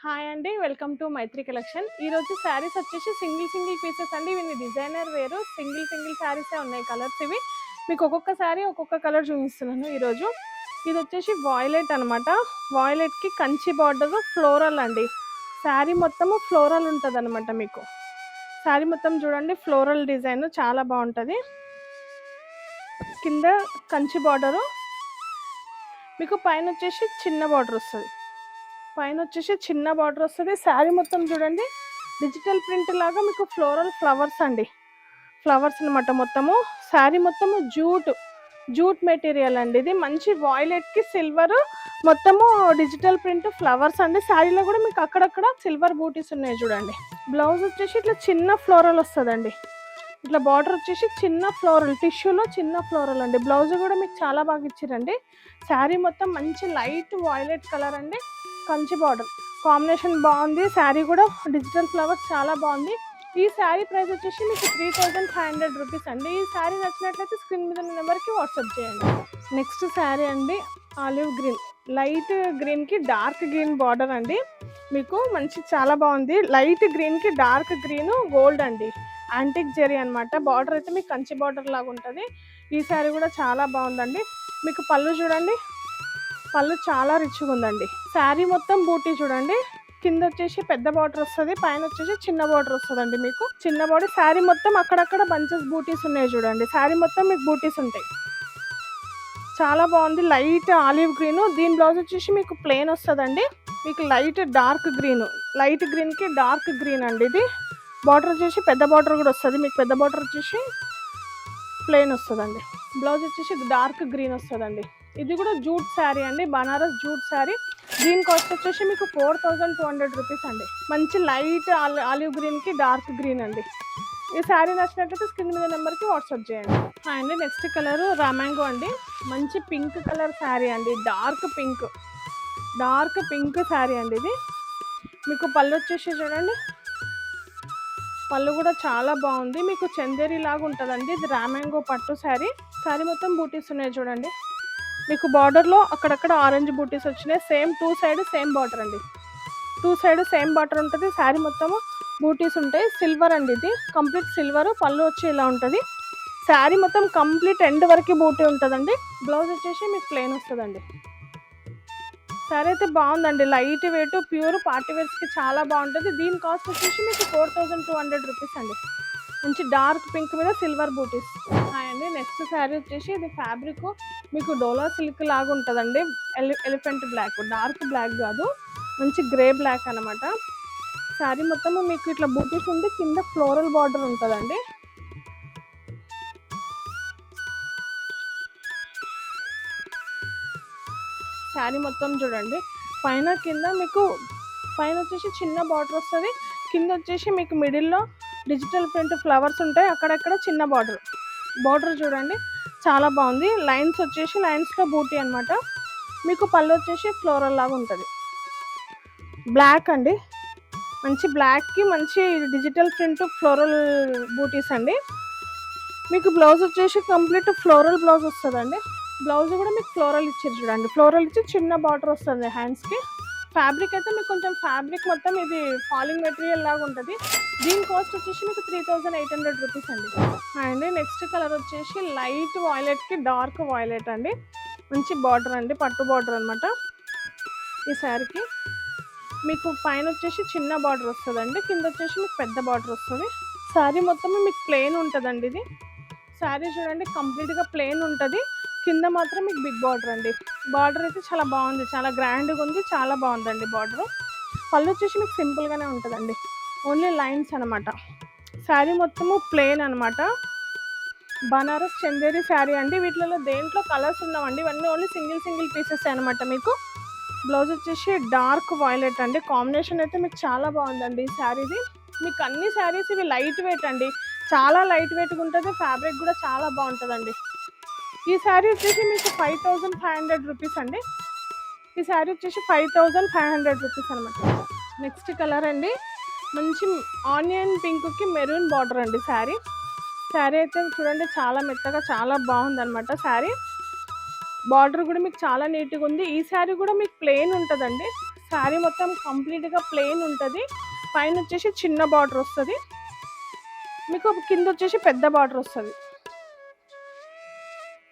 Hi అండి, welcome to Mythri collection. ఈరోజు శారీస్ వచ్చేసి సింగిల్ పీసెస్ అండి. ఇవి డిజైనర్ వేరు సింగిల్ శారీసే ఉన్నాయి. కలర్స్ ఇవి మీకు ఒక్కొక్క శారీ ఒక్కొక్క కలర్ చూపిస్తున్నాను ఈరోజు. ఇది వచ్చేసి వాయిలెట్ అనమాట. వాయిలెట్కి కంచి బార్డర్ ఫ్లోరల్ అండి. శారీ మొత్తము ఫ్లోరల్ ఉంటుంది అనమాట. మీకు శారీ మొత్తం చూడండి, ఫ్లోరల్ డిజైన్ చాలా బాగుంటుంది. కింద కంచి బార్డరు, మీకు పైన వచ్చేసి చిన్న బార్డర్ వస్తుంది. చిన్న బార్డర్ వస్తుంది. శారీ మొత్తం చూడండి డిజిటల్ ప్రింట్ లాగా మీకు ఫ్లోరల్ ఫ్లవర్స్ అండి. ఫ్లవర్స్ అనమాట. మొత్తము శారీ మొత్తము జూట్ మెటీరియల్ అండి. ఇది మంచి వాయిలెట్కి సిల్వర్ మొత్తము డిజిటల్ ప్రింట్ ఫ్లవర్స్ అండి. శారీలో కూడా మీకు అక్కడక్కడ సిల్వర్ బూటీస్ ఉన్నాయి చూడండి. బ్లౌజ్ వచ్చేసి ఇట్లా చిన్న ఫ్లోరల్ వస్తుందండి. ఇట్లా బార్డర్ వచ్చేసి చిన్న ఫ్లోరల్, టిష్యూలో చిన్న ఫ్లోరల్ అండి. బ్లౌజ్ కూడా మీకు చాలా బాగా ఇచ్చారండి. శారీ మొత్తం మంచి లైట్ వాయిలెట్ కలర్ అండి. కంచి బార్డర్ కాంబినేషన్ బాగుంది. శారీ కూడా డిజిటల్ ఫ్లవర్స్ చాలా బాగుంది. ఈ శారీ ప్రైస్ వచ్చేసి మీకు 3500 రూపీస్ అండి. ఈ శారీ నచ్చినట్లయితే స్క్రీన్ మీద నెంబర్కి వాట్సాప్ చేయండి. నెక్స్ట్ శారీ అండి ఆలివ్ గ్రీన్, లైట్ గ్రీన్కి డార్క్ గ్రీన్ బార్డర్ అండి. మీకు మంచి చాలా బాగుంది. లైట్ గ్రీన్కి డార్క్ గ్రీన్ గోల్డ్ అండి. యాంటిక్ జెరీ అనమాట. బార్డర్ అయితే మీకు కంచి బార్డర్ లాగా ఉంటుంది. ఈ శారీ కూడా చాలా బాగుందండి. మీకు పళ్ళు చూడండి, పళ్ళు చాలా రిచ్గా ఉందండి. శారీ మొత్తం బూటీ చూడండి. కింద వచ్చేసి పెద్ద బార్డర్ వస్తుంది, పైన వచ్చేసి చిన్న బార్డర్ వస్తుందండి. మీకు చిన్న బార్డర్. శారీ మొత్తం అక్కడక్కడ బంచెస్ బూటీస్ ఉన్నాయి చూడండి. శారీ మొత్తం మీకు బూటీస్ ఉంటాయి. చాలా బాగుంది. Light olive green. దీని బ్లౌజ్ వచ్చేసి మీకు ప్లెయిన్ వస్తుందండి. మీకు లైట్ గ్రీన్కి డార్క్ గ్రీన్ అండి. ఇది బార్డర్ వచ్చేసి పెద్ద బార్డర్ కూడా వస్తుంది. మీకు పెద్ద బార్డర్ వచ్చేసి ప్లెయిన్ వస్తుందండి. బ్లౌజ్ వచ్చేసి డార్క్ గ్రీన్ వస్తుందండి. ఇది కూడా జూట్ శారీ అండి, బనారస్ జూట్ శారీ. దీని కాస్ట్ వచ్చేసి మీకు 4200 రూపీస్ అండి. మంచి లైట్ ఆలివ్ గ్రీన్కి డార్క్ గ్రీన్ అండి. ఈ శారీ నచ్చినట్లయితే స్క్రీన్ మీద నెంబర్కి వాట్సాప్ చేయండి. అండి నెక్స్ట్ కలర్ రామాంగో అండి. మంచి పింక్ కలర్ శారీ అండి. డార్క్ పింక్ శారీ అండి. ఇది మీకు పళ్ళు వచ్చేసి చూడండి, పళ్ళు కూడా చాలా బాగుంది. మీకు చందేరి లాగా ఉంటుందండి. ఇది రామాంగో పట్టు శారీ. శారీ మొత్తం బూటీస్ ఉన్నాయి చూడండి. మీకు బార్డర్లో అక్కడక్కడ ఆరెంజ్ బూటీస్ వచ్చినాయి. Same two side same border అండి. టూ సైడ్ సేమ్ బార్డర్ ఉంటుంది. శారీ మొత్తము బూటీస్ ఉంటాయి. సిల్వర్ అండి. ఇది కంప్లీట్ సిల్వర్. పళ్ళు వచ్చి ఇలా ఉంటుంది. శారీ మొత్తం కంప్లీట్ ఎండ్ వరకు బూటీ ఉంటుందండి. బ్లౌజ్ వచ్చేసి మీకు ప్లెయిన్ వస్తుందండి. శారీ అయితే బాగుందండి. లైట్ వెయిట్ ప్యూర్ పార్టీ వేర్స్కి చాలా బాగుంటుంది. దీని కాస్ట్ వచ్చేసి మీకు 4200 రూపీస్ అండి. మంచి డార్క్ పింక్ మీద సిల్వర్ బూటీస్. అండి నెక్స్ట్ శారీ వచ్చేసి ఇది ఫ్యాబ్రిక్ మీకు డోలా సిల్క్ లాగా ఉంటుందండి. ఎలిఫెంట్ బ్లాక్, డార్క్ బ్లాక్ కాదు, మంచి గ్రే బ్లాక్ అనమాట. శారీ మొత్తము మీకు ఇట్లా బూటీస్ ఉండి కింద ఫ్లోరల్ బార్డర్ ఉంటుందండి. శారీ మొత్తం చూడండి, పైన కింద మీకు పైన వచ్చేసి చిన్న బార్డర్ వస్తుంది. కింద వచ్చేసి మీకు మిడిల్లో డిజిటల్ ప్రింట్ ఫ్లవర్స్ ఉంటాయి. అక్కడక్కడ చిన్న బార్డర్ చూడండి, చాలా బాగుంది. లైన్స్ వచ్చేసి లైన్స్లో బూటీ అనమాట. మీకు పళ్ళు వచ్చేసి ఫ్లోరల్ లాగా ఉంటుంది. బ్లాక్ అండి, మంచి బ్లాక్కి మంచి డిజిటల్ ప్రింట్ ఫ్లోరల్ బూటీస్ అండి. మీకు బ్లౌజ్ వచ్చేసి కంప్లీట్ ఫ్లోరల్ బ్లౌజ్ వస్తుందండి. బ్లౌజ్ కూడా మీకు ఫ్లోరల్ ఇచ్చారు చూడండి. ఫ్లోరల్ ఇచ్చి చిన్న బార్డర్ వస్తుంది హ్యాండ్స్కి. ఫ్యాబ్రిక్ అయితే మీకు కొంచెం ఫ్యాబ్రిక్ మొత్తం ఇది ఫాలింగ్ మెటీరియల్ లాగా ఉంటుంది. దీని కాస్ట్ వచ్చేసి మీకు 3800 రూపీస్ అండి. అండి నెక్స్ట్ కలర్ వచ్చేసి లైట్ వాయిలెట్కి డార్క్ వాయిలెట్ అండి. మంచి బార్డర్ అండి, పట్టు బార్డర్ అనమాట. ఈ శారీకి మీకు పైన వచ్చేసి చిన్న బార్డర్ వస్తుందండి. కింద వచ్చేసి మీకు పెద్ద బార్డర్ వస్తుంది. శారీ మొత్తం మీకు ప్లెయిన్ ఉంటుందండి. ఇది శారీ చూడండి కంప్లీట్గా ప్లెయిన్ ఉంటుంది. కింద మాత్రం మీకు బిగ్ బార్డర్ అండి. బార్డర్ అయితే చాలా బాగుంది, చాలా గ్రాండ్గా ఉంది, చాలా బాగుందండి బార్డర్. పళ్ళు వచ్చేసి మీకు సింపుల్గానే ఉంటుందండి, ఓన్లీ లైన్స్ అనమాట. శారీ మొత్తము ప్లెయిన్ అనమాట. బనారస్ చందేరి శారీ అండి. వీటిలో దేంట్లో కలర్స్ ఉన్నామండి. ఇవన్నీ ఓన్లీ సింగిల్ పీసెస్ అనమాట. మీకు బ్లౌజ్ వచ్చేసి డార్క్ వాయిలెట్ అండి. కాంబినేషన్ అయితే మీకు చాలా బాగుందండి ఈ శారీది. మీకు అన్ని శారీస్ ఇవి లైట్ వెయిట్ అండి, చాలా లైట్ వెయిట్గా ఉంటుంది. ఫ్యాబ్రిక్ కూడా చాలా బాగుంటుందండి. ఈ శారీ వచ్చేసి మీకు 5500 రూపీస్ అండి. ఈ శారీ వచ్చేసి 5500 రూపీస్ అనమాట. నెక్స్ట్ కలర్ అండి మంచి ఆనియన్ పింక్కి మెరూన్ బార్డర్ అండి. శారీ అయితే చూడండి చాలా మెత్తగా చాలా బాగుందన్నమాట. శారీ బార్డర్ కూడా మీకు చాలా నీట్గా ఉంది. ఈ శారీ కూడా మీకు ప్లెయిన్ ఉంటుందండి. శారీ మొత్తం కంప్లీట్గా ప్లెయిన్ ఉంటుంది. పైన వచ్చేసి చిన్న బార్డర్ వస్తుంది, మీకు కింద వచ్చేసి పెద్ద బార్డర్ వస్తుంది.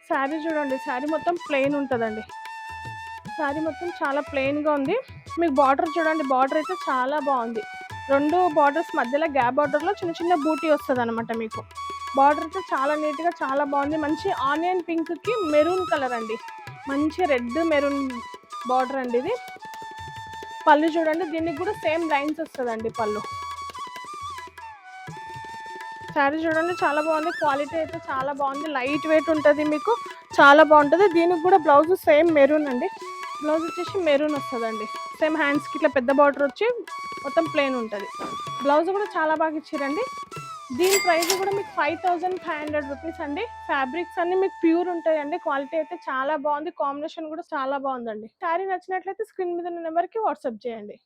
శారీ చూడండి, శారీ మొత్తం ప్లెయిన్ ఉంటుందండి. శారీ మొత్తం చాలా ప్లెయిన్గా ఉంది. మీకు బార్డర్ చూడండి, బార్డర్ అయితే చాలా బాగుంది. 2 బార్డర్స్ మధ్యలో గ్యాప్ బార్డర్లో చిన్న చిన్న బూటీ వస్తుంది అనమాట. మీకు బార్డర్ అయితే చాలా నీట్గా చాలా బాగుంది. మంచి ఆనియన్ పింక్కి మెరూన్ కలర్ అండి, మంచి రెడ్ మెరూన్ బార్డర్ అండి ఇది. పళ్ళు చూడండి, దీనికి కూడా సేమ్ లైన్స్ వస్తుందండి పళ్ళు. శారీ చూడండి చాలా బాగుంది, క్వాలిటీ అయితే చాలా బాగుంది, లైట్ వెయిట్ ఉంటుంది, మీకు చాలా బాగుంటుంది. దీనికి కూడా బ్లౌజ్ సేమ్ మెరూన్ అండి, బ్లౌజ్ వచ్చేసి మెరూన్ వస్తుందండి. సేమ్ హ్యాండ్స్కి ఇట్లా పెద్ద బార్డర్ వచ్చి మొత్తం ప్లెయిన్ ఉంటుంది. బ్లౌజ్ కూడా చాలా బాగా ఇచ్చారండి. దీని ప్రైస్ కూడా మీకు 5500 రూపీస్ అండి. ఫ్యాబ్రిక్స్ అన్ని మీకు ప్యూర్ ఉంటాయండి, క్వాలిటీ అయితే చాలా బాగుంది, కాంబినేషన్ కూడా చాలా బాగుందండి. శారీ నచ్చినట్లయితే స్క్రీన్ మీద ఉన్న నెంబర్కి వాట్సాప్ చేయండి.